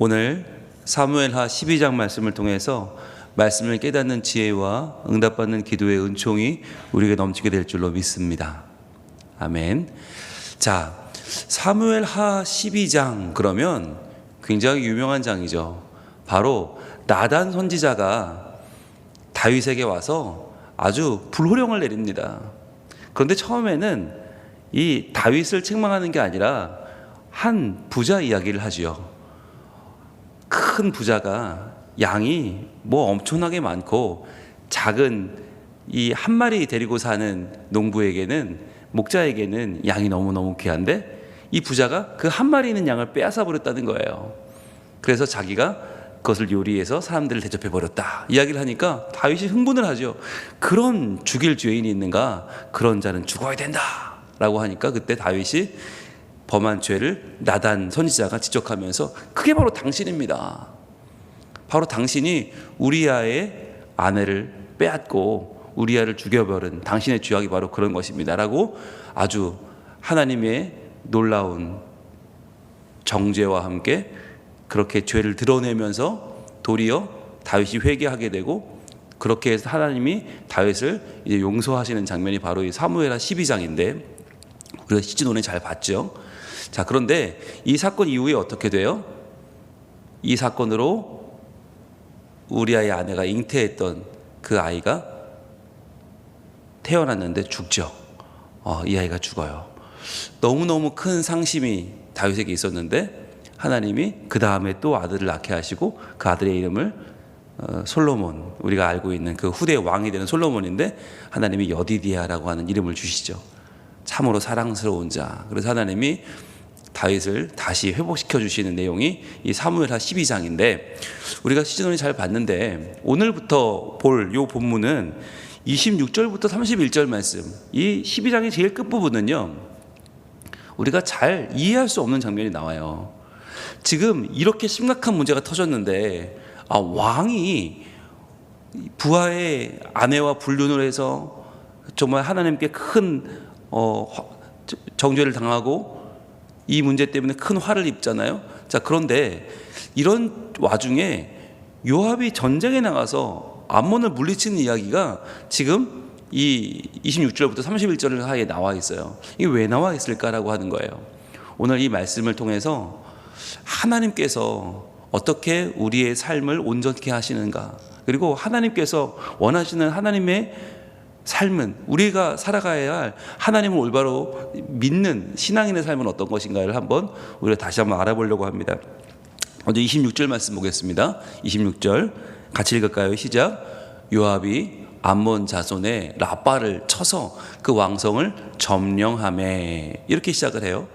오늘 사무엘하 12장 말씀을 통해서 말씀을 깨닫는 지혜와 응답받는 기도의 은총이 우리에게 넘치게 될 줄로 믿습니다. 아멘. 자, 사무엘하 12장 그러면 굉장히 유명한 장이죠. 바로 나단 선지자가 다윗에게 와서 아주 불호령을 내립니다. 그런데 처음에는 이 다윗을 책망하는 게 아니라 한 부자 이야기를 하지요. 큰 부자가 양이 뭐 엄청나게 많고 작은 이 한 마리 데리고 사는 농부에게는, 목자에게는 양이 너무너무 귀한데 이 부자가 그 한 마리 있는 양을 빼앗아 버렸다는 거예요. 그래서 자기가 그것을 요리해서 사람들을 대접해 버렸다 이야기를 하니까 다윗이 흥분을 하죠. 그런 죽일 죄인이 있는가? 그런 자는 죽어야 된다 라고 하니까 그때 다윗이 범한 죄를 나단 선지자가 지적하면서 그게 바로 당신입니다. 바로 당신이 우리아의 아내를 빼앗고 우리아를 죽여버린 당신의 죄악이 바로 그런 것입니다 라고 아주 하나님의 놀라운 정죄와 함께 그렇게 죄를 드러내면서 도리어 다윗이 회개하게 되고, 그렇게 해서 하나님이 다윗을 이제 용서하시는 장면이 바로 이 사무엘하 12장인데 우리가 시즌1에 잘 봤죠. 자, 그런데 이 사건 이후에 어떻게 돼요? 이 사건으로 우리아의 아내가 잉태했던 그 아이가 태어났는데 죽죠. 이 아이가 죽어요. 너무너무 큰 상심이 다윗에게 있었는데 하나님이 그 다음에 또 아들을 낳게 하시고 그 아들의 이름을 솔로몬, 우리가 알고 있는 그 후대 왕이 되는 솔로몬인데 하나님이 여디디아라고 하는 이름을 주시죠. 참으로 사랑스러운 자. 그래서 하나님이 다윗을 다시 회복시켜 주시는 내용이 이 사무엘하 12장인데 우리가 시즌1을 잘 봤는데 오늘부터 볼 이 본문은 26절부터 31절 말씀, 이 12장의 제일 끝부분은요 우리가 잘 이해할 수 없는 장면이 나와요. 지금 이렇게 심각한 문제가 터졌는데 왕이 부하의 아내와 불륜을 해서 정말 하나님께 큰 정죄를 당하고 이 문제 때문에 큰 화를 입잖아요. 자, 그런데 이런 와중에 요압이 전쟁에 나가서 암몬을 물리치는 이야기가 지금 이 26절부터 31절 사이에 나와 있어요. 이게 왜 나와 있을까라고 하는 거예요. 오늘 이 말씀을 통해서 하나님께서 어떻게 우리의 삶을 온전케 하시는가, 그리고 하나님께서 원하시는 하나님의 삶은, 우리가 살아가야 할 하나님을 올바로 믿는 신앙인의 삶은 어떤 것인가를 한번 우리가 다시 한번 알아보려고 합니다. 먼저 26절 말씀 보겠습니다. 26절 같이 읽을까요? 시작. 요압이 암몬 자손의 라빠를 쳐서 그 왕성을 점령하매, 이렇게 시작을 해요.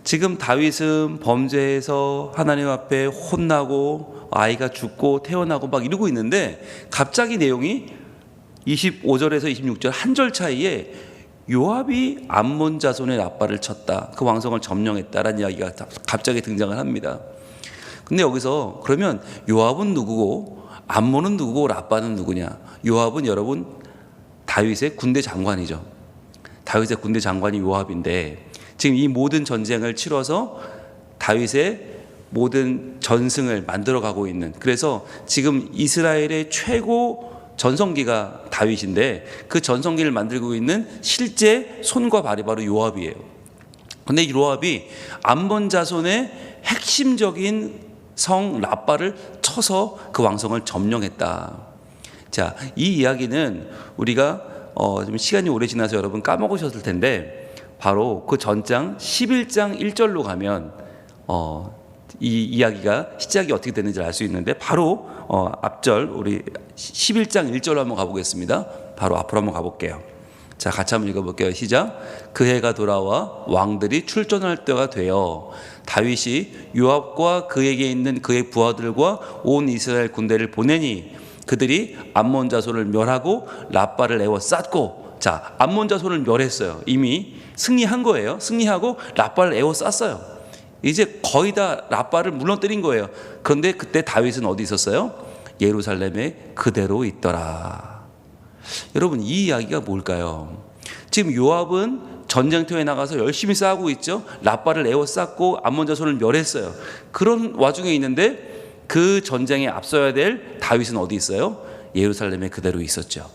지금 다윗은 범죄해서 하나님 앞에 혼나고 아이가 죽고 태어나고 막 이러고 있는데 갑자기 내용이 25절에서 26절 한 절 차이에 요압이 암몬 자손의 라빠를 쳤다, 그 왕성을 점령했다라는 이야기가 갑자기 등장을 합니다. 근데 여기서 그러면 요압은 누구고 암몬은 누구고 라빠는 누구냐? 요압은 여러분 다윗의 군대 장관이죠. 다윗의 군대 장관이 요압인데 지금 이 모든 전쟁을 치러서 다윗의 모든 전승을 만들어가고 있는, 그래서 지금 이스라엘의 최고 전성기가 다윗인데 그 전성기를 만들고 있는 실제 손과 발이 바로 요압이에요. 그런데 이 요압이 암몬 자손의 핵심적인 성 라빠를 쳐서 그 왕성을 점령했다. 자, 이 이야기는 우리가 좀 시간이 오래 지나서 여러분 까먹으셨을 텐데 바로 그 전장 11장 1절로 가면 이 이야기가 시작이 어떻게 되는지 알 수 있는데 바로 앞절 우리 11장 1절로 한번 가보겠습니다. 바로 앞으로 한번 가볼게요. 자, 같이 한번 읽어볼게요. 시작. 그 해가 돌아와 왕들이 출전할 때가 되어 다윗이 요압과 그에게 있는 그의 부하들과 온 이스라엘 군대를 보내니 그들이 암몬 자손을 멸하고 라빠를 에워쌌고, 자, 암몬 자손을 멸했어요. 이미 승리한 거예요. 승리하고 라빠를 에워쌌어요. 이제 거의 다 라빠를 무너뜨린 거예요. 그런데 그때 다윗은 어디 있었어요? 예루살렘에 그대로 있더라. 여러분, 이 이야기가 뭘까요? 지금 요압은 전쟁터에 나가서 열심히 싸우고 있죠. 라빠를 에워쌌고 암몬 자손을 멸했어요. 그런 와중에 있는데 그 전쟁에 앞서야 될 다윗은 어디 있어요? 예루살렘에 그대로 있었죠.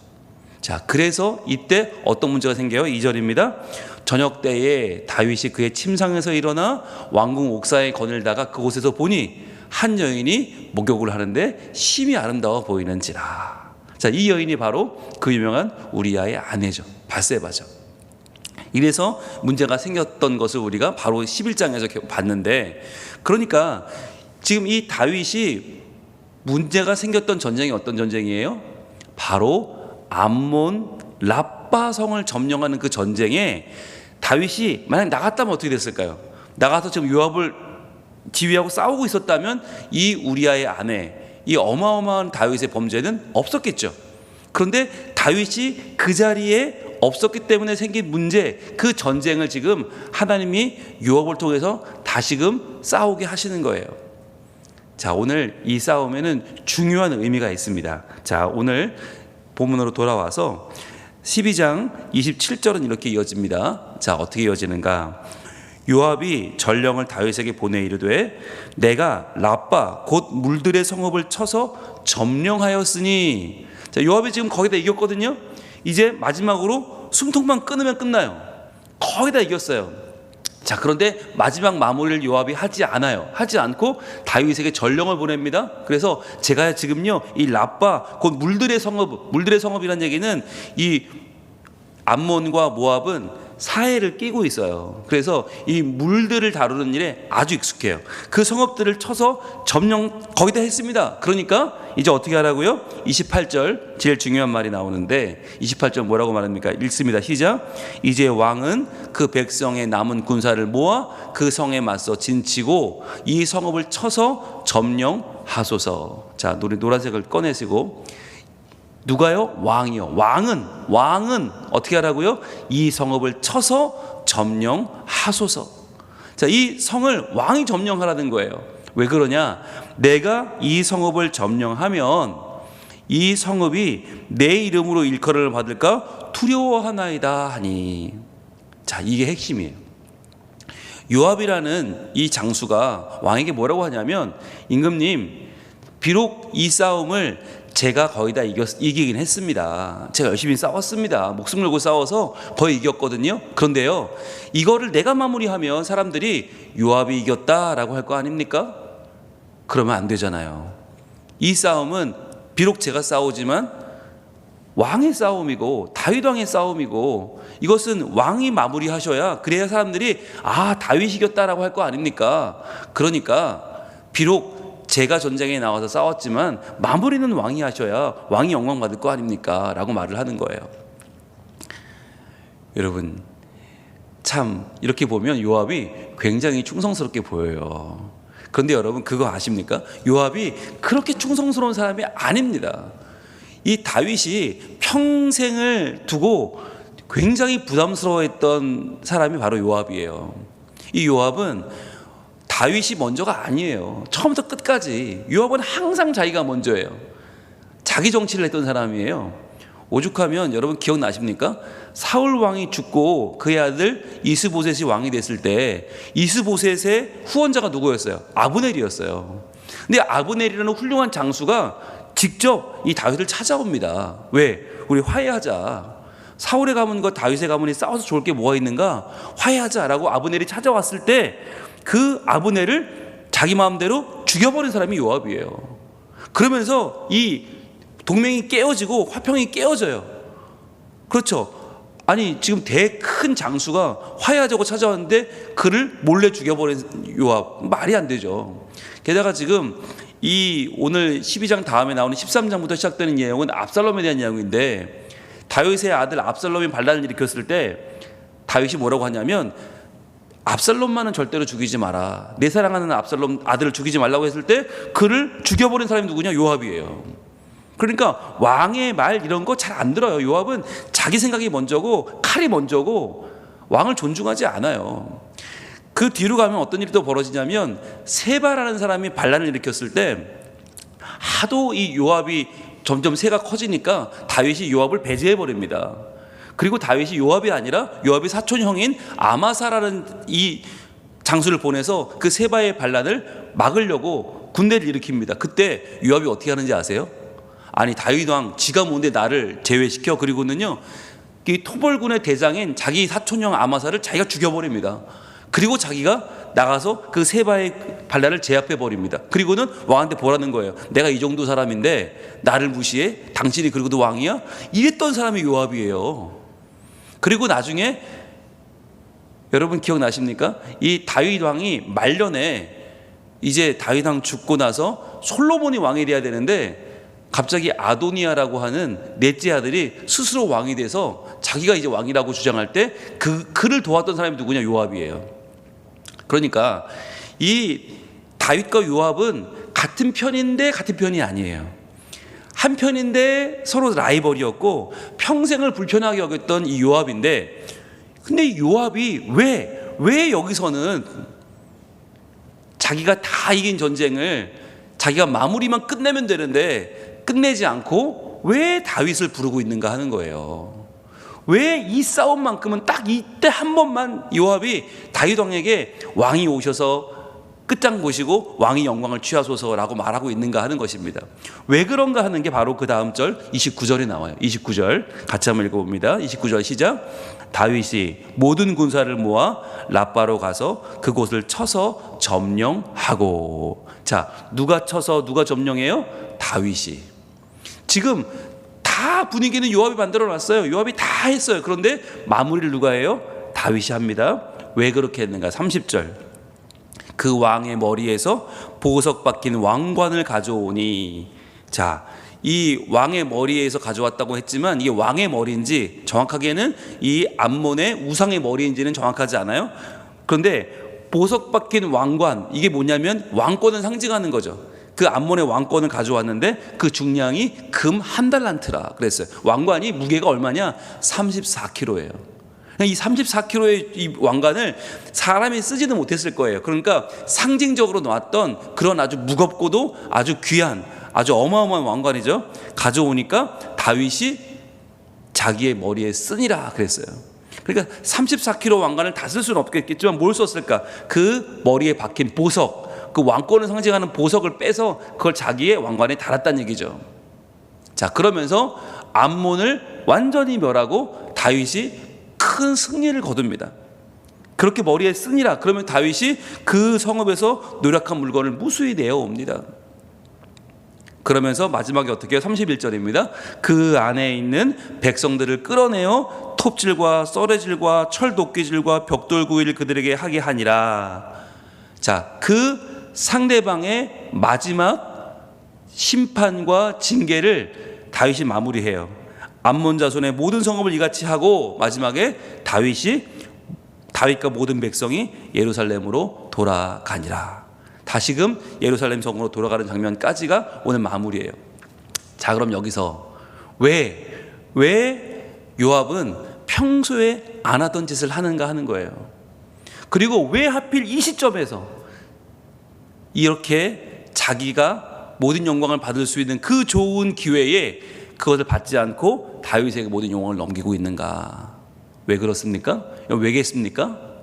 자, 그래서 이때 어떤 문제가 생겨요? 2절입니다. 저녁 때에 다윗이 그의 침상에서 일어나 왕궁 옥사에 거닐다가 그곳에서 보니 한 여인이 목욕을 하는데 심히 아름다워 보이는지라. 자, 이 여인이 바로 그 유명한 우리아의 아내죠. 밧세바죠. 이래서 문제가 생겼던 것을 우리가 바로 11장에서 봤는데, 그러니까 지금 이 다윗이 문제가 생겼던 전쟁이 어떤 전쟁이에요? 바로 암몬 라빠 성을 점령하는 그 전쟁에 다윗이 만약 나갔다면 어떻게 됐을까요? 나가서 지금 요압을 지휘하고 싸우고 있었다면 이 우리아의 아내, 이 어마어마한 다윗의 범죄는 없었겠죠. 그런데 다윗이 그 자리에 없었기 때문에 생긴 문제, 그 전쟁을 지금 하나님이 요압을 통해서 다시금 싸우게 하시는 거예요. 자, 오늘 이 싸움에는 중요한 의미가 있습니다. 자, 오늘 본문으로 돌아와서 12장 27절은 이렇게 이어집니다. 자, 어떻게 이어지는가? 요압이 전령을 다윗에게 보내 이르되 내가 라빠 곧 물들의 성읍을 쳐서 점령하였으니. 자, 요압이 지금 거의 다 이겼거든요. 이제 마지막으로 숨통만 끊으면 끝나요. 거의 다 이겼어요. 자, 그런데 마지막 마무리를 요압이 하지 않아요. 하지 않고 다윗에게 전령을 보냅니다. 그래서 제가 지금요, 이 라빠 곧 물들의 성읍이라는 얘기는 이 암몬과 모압은 사해를 끼고 있어요. 그래서 이 물들을 다루는 일에 아주 익숙해요. 그 성읍들을 쳐서 점령 거의 다 했습니다. 그러니까 이제 어떻게 하라고요? 28절 제일 중요한 말이 나오는데 28절 뭐라고 말합니까? 읽습니다. 시작. 이제 왕은 그 백성의 남은 군사를 모아 그 성에 맞서 진치고 이 성읍을 쳐서 점령하소서. 자, 노란색을 꺼내시고, 누가요? 왕이요. 왕은 어떻게 하라고요? 이 성읍을 쳐서 점령하소서. 자, 이 성을 왕이 점령하라는 거예요. 왜 그러냐? 내가 이 성읍을 점령하면 이 성읍이 내 이름으로 일컬음을 받을까 두려워하나이다 하니. 자, 이게 핵심이에요. 요압이라는 이 장수가 왕에게 뭐라고 하냐면, 임금님, 비록 이 싸움을 제가 거의 다 이기긴 했습니다. 제가 열심히 싸웠습니다. 목숨 걸고 싸워서 거의 이겼거든요. 그런데요, 이거를 내가 마무리하면 사람들이 요압이 이겼다라고 할 거 아닙니까? 그러면 안 되잖아요. 이 싸움은 비록 제가 싸우지만 왕의 싸움이고 다윗 왕의 싸움이고, 이것은 왕이 마무리하셔야, 그래야 사람들이 아, 다윗이 이겼다라고 할 거 아닙니까? 그러니까 비록 제가 전쟁에 나와서 싸웠지만 마무리는 왕이 하셔야 왕이 영광 받을 거 아닙니까? 라고 말을 하는 거예요. 여러분, 참 이렇게 보면 요압이 굉장히 충성스럽게 보여요. 그런데 여러분, 그거 아십니까? 요압이 그렇게 충성스러운 사람이 아닙니다. 이 다윗이 평생을 두고 굉장히 부담스러워했던 사람이 바로 요압이에요. 이 요압은 다윗이 먼저가 아니에요. 처음부터 끝까지 요압은 항상 자기가 먼저예요. 자기 정치를 했던 사람이에요. 오죽하면 여러분 기억나십니까? 사울 왕이 죽고 그의 아들 이스보셋이 왕이 됐을 때 이스보셋의 후원자가 누구였어요? 아브넬이었어요. 근데 아브넬이라는 훌륭한 장수가 직접 이 다윗을 찾아옵니다. 왜? 우리 화해하자. 사울의 가문과 다윗의 가문이 싸워서 좋을 게 뭐가 있는가? 화해하자라고 아브넬이 찾아왔을 때 그 아브넬을 자기 마음대로 죽여버린 사람이 요압이에요. 그러면서 이 동맹이 깨어지고 화평이 깨어져요. 그렇죠? 아니, 지금 큰 장수가 화해하자고 찾아왔는데 그를 몰래 죽여버린 요압, 말이 안 되죠. 게다가 지금 이 오늘 12장 다음에 나오는 13장부터 시작되는 내용은 압살롬에 대한 내용인데, 다윗의 아들 압살롬이 반란을 일으켰을 때 다윗이 뭐라고 하냐면, 압살롬만은 절대로 죽이지 마라. 내 사랑하는 압살롬 아들을 죽이지 말라고 했을 때 그를 죽여버린 사람이 누구냐? 요압이에요. 그러니까 왕의 말 이런 거 잘 안 들어요. 요압은 자기 생각이 먼저고 칼이 먼저고 왕을 존중하지 않아요. 그 뒤로 가면 어떤 일이 또 벌어지냐면, 세바라는 사람이 반란을 일으켰을 때 하도 이 요압이 점점 세가 커지니까 다윗이 요압을 배제해버립니다. 그리고 다윗이 요압이 아니라 요압의 사촌 형인 아마사라는 이 장수를 보내서 그 세바의 반란을 막으려고 군대를 일으킵니다. 그때 요압이 어떻게 하는지 아세요? 아니, 다윗 왕 지가 뭔데 나를 제외시켜? 그리고는요, 이 토벌군의 대장인 자기 사촌형 아마사를 자기가 죽여버립니다. 그리고 자기가 나가서 그 세바의 반란을 제압해 버립니다. 그리고는 왕한테 보라는 거예요. 내가 이 정도 사람인데 나를 무시해? 당신이 그리고도 왕이야? 이랬던 사람이 요압이에요. 그리고 나중에 여러분 기억나십니까? 이 다윗 왕이 말년에 이제 다윗 왕 죽고 나서 솔로몬이 왕이 돼야 되는데 갑자기 아도니아라고 하는 넷째 아들이 스스로 왕이 돼서 자기가 이제 왕이라고 주장할 때 그를 도왔던 사람이 누구냐? 요압이에요. 그러니까 이 다윗과 요압은 같은 편인데 같은 편이 아니에요. 한 편인데 서로 라이벌이었고 평생을 불편하게 여겼던 이 요압인데, 근데 이 요압이 왜 여기서는 자기가 다 이긴 전쟁을 자기가 마무리만 끝내면 되는데 끝내지 않고 왜 다윗을 부르고 있는가 하는 거예요. 왜 이 싸움만큼은 딱 이때 한 번만 요압이 다윗 왕에게 왕이 오셔서 끝장 보시고 왕이 영광을 취하소서라고 말하고 있는가 하는 것입니다. 왜 그런가 하는 게 바로 그 다음 절 29절에 나와요. 29절 같이 한번 읽어봅니다. 29절 시작. 다윗이 모든 군사를 모아 라빠로 가서 그곳을 쳐서 점령하고. 자, 누가 쳐서 누가 점령해요? 다윗이. 지금 다 분위기는 요압이 만들어 놨어요. 요압이 다 했어요. 그런데 마무리를 누가 해요? 다윗이 합니다. 왜 그렇게 했는가? 30절. 그 왕의 머리에서 보석 박힌 왕관을 가져오니. 자, 이 왕의 머리에서 가져왔다고 했지만 이게 왕의 머리인지 정확하게는 이 암몬의 우상의 머리인지는 정확하지 않아요. 그런데 보석 박힌 왕관, 이게 뭐냐면 왕권을 상징하는 거죠. 그 암몬의 왕권을 가져왔는데 그 중량이 금 1달란트라 그랬어요. 왕관이 무게가 얼마냐? 34kg예요. 이 34kg의 이 왕관을 사람이 쓰지도 못했을 거예요. 그러니까 상징적으로 놨던 그런 아주 무겁고도 아주 귀한, 아주 어마어마한 왕관이죠. 가져오니까 다윗이 자기의 머리에 쓰니라 그랬어요. 그러니까 34kg 왕관을 다 쓸 수는 없겠지만 뭘 썼을까? 그 머리에 박힌 보석, 그 왕권을 상징하는 보석을 빼서 그걸 자기의 왕관에 달았다는 얘기죠. 자, 그러면서 암몬을 완전히 멸하고 다윗이 큰 승리를 거둡니다. 그렇게 머리에 쓰니라. 그러면 다윗이 그 성읍에서 노력한 물건을 무수히 내어옵니다. 그러면서 마지막에 어떻게 해요? 31절입니다. 그 안에 있는 백성들을 끌어내어 톱질과 썰애질과 철도끼질과 벽돌구이를 그들에게 하게 하니라. 자, 그 상대방의 마지막 심판과 징계를 다윗이 마무리해요. 암몬 자손의 모든 성읍을 이같이 하고 마지막에 다윗과 모든 백성이 예루살렘으로 돌아가니라. 다시금 예루살렘 성으로 돌아가는 장면까지가 오늘 마무리예요. 자, 그럼 여기서 왜 요압은 평소에 안 하던 짓을 하는가 하는 거예요. 그리고 왜 하필 이 시점에서 이렇게 자기가 모든 영광을 받을 수 있는 그 좋은 기회에 그것을 받지 않고 다윗에게 모든 영광을 넘기고 있는가? 왜 그렇습니까? 왜겠습니까?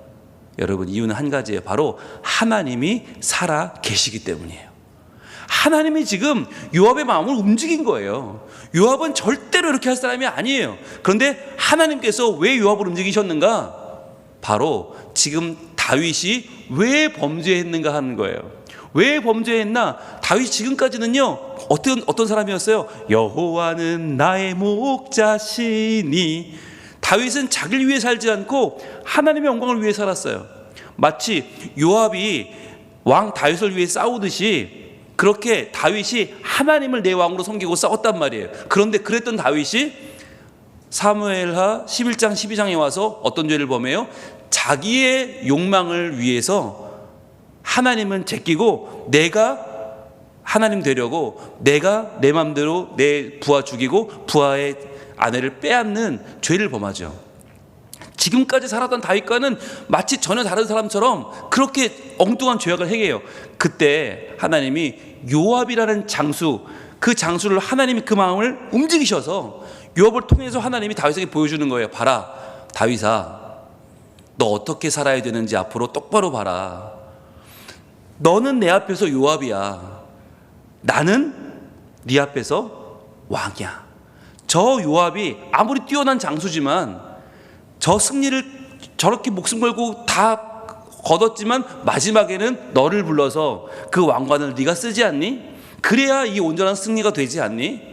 여러분, 이유는 한 가지예요. 바로 하나님이 살아 계시기 때문이에요. 하나님이 지금 요압의 마음을 움직인 거예요. 요압은 절대로 이렇게 할 사람이 아니에요. 그런데 하나님께서 왜 요압을 움직이셨는가? 바로 지금 다윗이 왜 범죄했는가 하는 거예요. 왜 범죄했나? 다윗이 지금까지는요 어떤 사람이었어요? 여호와는 나의 목자시니. 다윗은 자기를 위해 살지 않고 하나님의 영광을 위해 살았어요. 마치 요압이 왕 다윗을 위해 싸우듯이 그렇게 다윗이 하나님을 내 왕으로 섬기고 싸웠단 말이에요. 그런데 그랬던 다윗이 사무엘하 11장 12장에 와서 어떤 죄를 범해요? 자기의 욕망을 위해서 하나님은 제끼고 내가 하나님 되려고 내가 내 맘대로 내 부하 죽이고 부하의 아내를 빼앗는 죄를 범하죠. 지금까지 살았던 다윗과는 마치 전혀 다른 사람처럼 그렇게 엉뚱한 죄악을 행해요. 그때 하나님이 요압이라는 장수, 그 장수를 하나님이 그 마음을 움직이셔서 요압을 통해서 하나님이 다윗에게 보여주는 거예요. 봐라, 다윗아, 너 어떻게 살아야 되는지 앞으로 똑바로 봐라. 너는 내 앞에서 요압이야. 나는 네 앞에서 왕이야. 저 요압이 아무리 뛰어난 장수지만 저 승리를 저렇게 목숨 걸고 다 거뒀지만 마지막에는 너를 불러서 그 왕관을 네가 쓰지 않니? 그래야 이 온전한 승리가 되지 않니?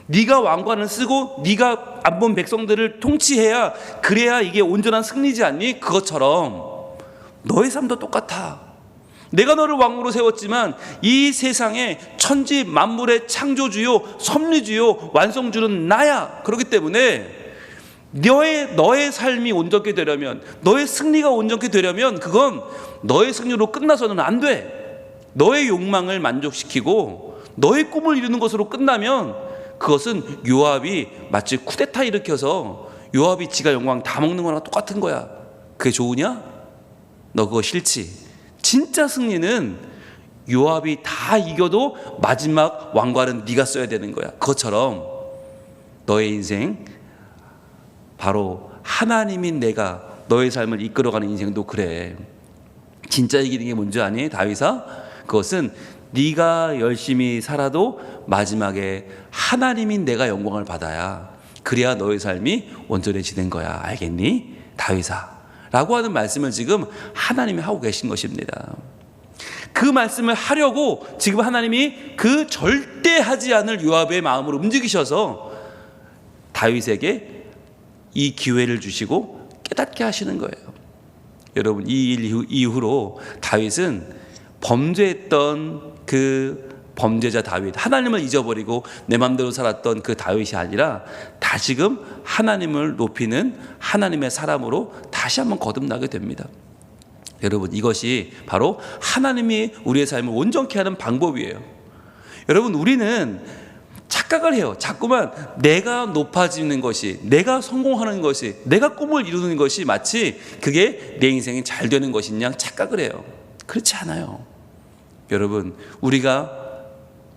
네가 왕관을 쓰고 네가 안본 백성들을 통치해야 그래야 이게 온전한 승리지 않니? 그것처럼 너의 삶도 똑같아. 내가 너를 왕으로 세웠지만 이 세상에 천지 만물의 창조주요, 섭리주요, 완성주는 나야. 그렇기 때문에 너의 삶이 온전케 되려면, 너의 승리가 온전케 되려면 그건 너의 승리로 끝나서는 안 돼. 너의 욕망을 만족시키고 너의 꿈을 이루는 것으로 끝나면 그것은 요압이 마치 쿠데타 일으켜서 요압이 지가 영광 다 먹는 거랑 똑같은 거야. 그게 좋으냐? 너 그거 싫지? 진짜 승리는 요압이 다 이겨도 마지막 왕관은 네가 써야 되는 거야. 그것처럼 너의 인생, 바로 하나님인 내가 너의 삶을 이끌어가는 인생도 그래. 진짜 이기는 게 뭔지 아니? 다윗아, 그것은 네가 열심히 살아도 마지막에 하나님인 내가 영광을 받아야, 그래야 너의 삶이 온전해지는 거야. 알겠니? 다윗아 라고 하는 말씀을 지금 하나님이 하고 계신 것입니다. 그 말씀을 하려고 지금 하나님이 그 절대 하지 않을 요압의 마음으로 움직이셔서 다윗에게 이 기회를 주시고 깨닫게 하시는 거예요. 여러분, 이 일 이후로 다윗은 범죄했던 그 범죄자 다윗, 하나님을 잊어버리고 내 마음대로 살았던 그 다윗이 아니라 다시금 하나님을 높이는 하나님의 사람으로 다시 한번 거듭나게 됩니다. 여러분, 이것이 바로 하나님이 우리의 삶을 온전케 하는 방법이에요. 여러분, 우리는 착각을 해요. 자꾸만 내가 높아지는 것이, 내가 성공하는 것이, 내가 꿈을 이루는 것이 마치 그게 내 인생이 잘 되는 것인 양 착각을 해요. 그렇지 않아요. 여러분, 우리가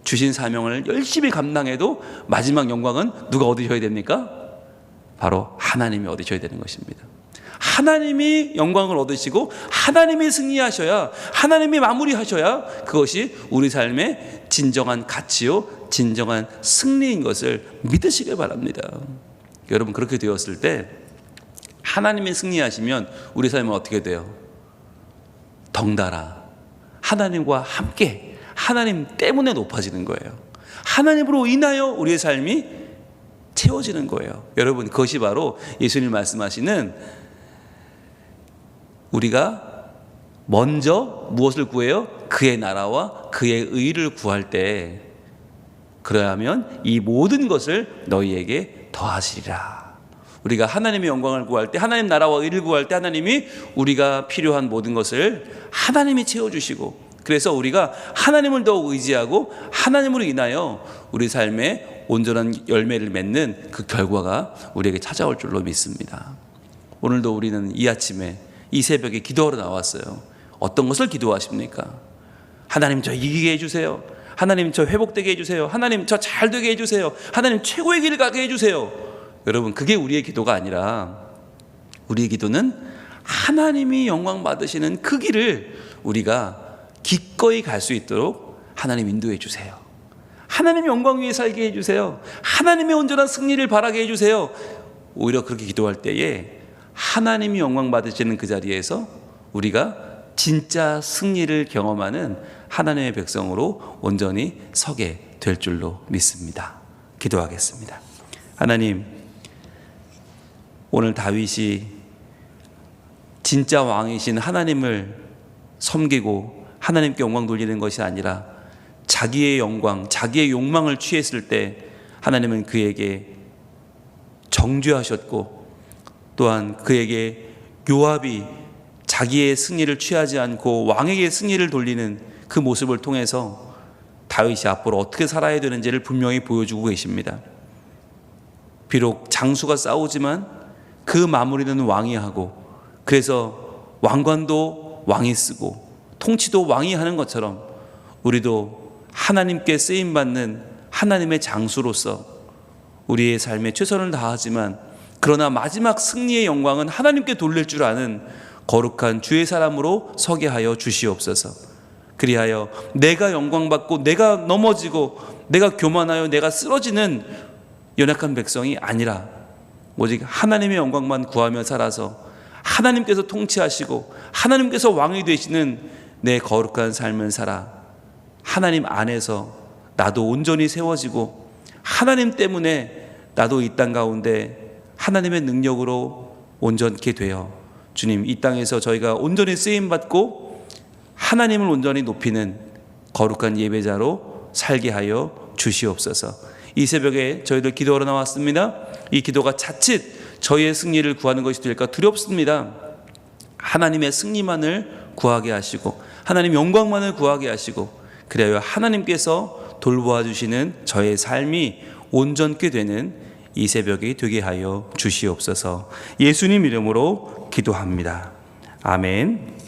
주신 사명을 열심히 감당해도 마지막 영광은 누가 얻으셔야 됩니까? 바로 하나님이 얻으셔야 되는 것입니다. 하나님이 영광을 얻으시고 하나님이 승리하셔야, 하나님이 마무리하셔야 그것이 우리 삶의 진정한 가치요, 진정한 승리인 것을 믿으시길 바랍니다. 여러분, 그렇게 되었을 때 하나님이 승리하시면 우리 삶은 어떻게 돼요? 덩달아 하나님과 함께, 하나님 때문에 높아지는 거예요. 하나님으로 인하여 우리의 삶이 채워지는 거예요. 여러분, 그것이 바로 예수님 말씀하시는, 우리가 먼저 무엇을 구해요? 그의 나라와 그의 의를 구할 때, 그러하면 이 모든 것을 너희에게 더하시리라. 우리가 하나님의 영광을 구할 때, 하나님 나라와 의를 구할 때 하나님이 우리가 필요한 모든 것을 하나님이 채워주시고, 그래서 우리가 하나님을 더욱 의지하고 하나님으로 인하여 우리 삶에 온전한 열매를 맺는 그 결과가 우리에게 찾아올 줄로 믿습니다. 오늘도 우리는 이 아침에, 이 새벽에 기도하러 나왔어요. 어떤 것을 기도하십니까? 하나님, 저 이기게 해주세요. 하나님, 저 회복되게 해주세요. 하나님, 저 잘되게 해주세요. 하나님, 최고의 길을 가게 해주세요. 여러분, 그게 우리의 기도가 아니라, 우리의 기도는 하나님이 영광 받으시는 그 길을 우리가 기꺼이 갈 수 있도록 하나님 인도해 주세요. 하나님 영광 위에 살게 해주세요. 하나님의 온전한 승리를 바라게 해주세요. 오히려 그렇게 기도할 때에 하나님이 영광 받으시는 그 자리에서 우리가 진짜 승리를 경험하는 하나님의 백성으로 온전히 서게 될 줄로 믿습니다. 기도하겠습니다. 하나님, 오늘 다윗이 진짜 왕이신 하나님을 섬기고 하나님께 영광 돌리는 것이 아니라 자기의 영광, 자기의 욕망을 취했을 때 하나님은 그에게 정죄하셨고, 또한 그에게 요압이 자기의 승리를 취하지 않고 왕에게 승리를 돌리는 그 모습을 통해서 다윗이 앞으로 어떻게 살아야 되는지를 분명히 보여주고 계십니다. 비록 장수가 싸우지만 그 마무리는 왕이 하고, 그래서 왕관도 왕이 쓰고 통치도 왕이 하는 것처럼 우리도 하나님께 쓰임받는 하나님의 장수로서 우리의 삶에 최선을 다하지만 그러나 마지막 승리의 영광은 하나님께 돌릴 줄 아는 거룩한 주의 사람으로 서게 하여 주시옵소서. 그리하여 내가 영광받고 내가 넘어지고 내가 교만하여 내가 쓰러지는 연약한 백성이 아니라 오직 하나님의 영광만 구하며 살아서 하나님께서 통치하시고 하나님께서 왕이 되시는 내 거룩한 삶을 살아 하나님 안에서 나도 온전히 세워지고 하나님 때문에 나도 이 땅 가운데 하나님의 능력으로 온전케 되어 주님 이 땅에서 저희가 온전히 쓰임받고 하나님을 온전히 높이는 거룩한 예배자로 살게 하여 주시옵소서. 이 새벽에 저희들 기도하러 나왔습니다. 이 기도가 자칫 저희의 승리를 구하는 것이 될까 두렵습니다. 하나님의 승리만을 구하게 하시고 하나님 영광만을 구하게 하시고 그래야 하나님께서 돌보아 주시는 저의 삶이 온전케 되는 이 새벽이 되게 하여 주시옵소서. 예수님 이름으로 기도합니다. 아멘.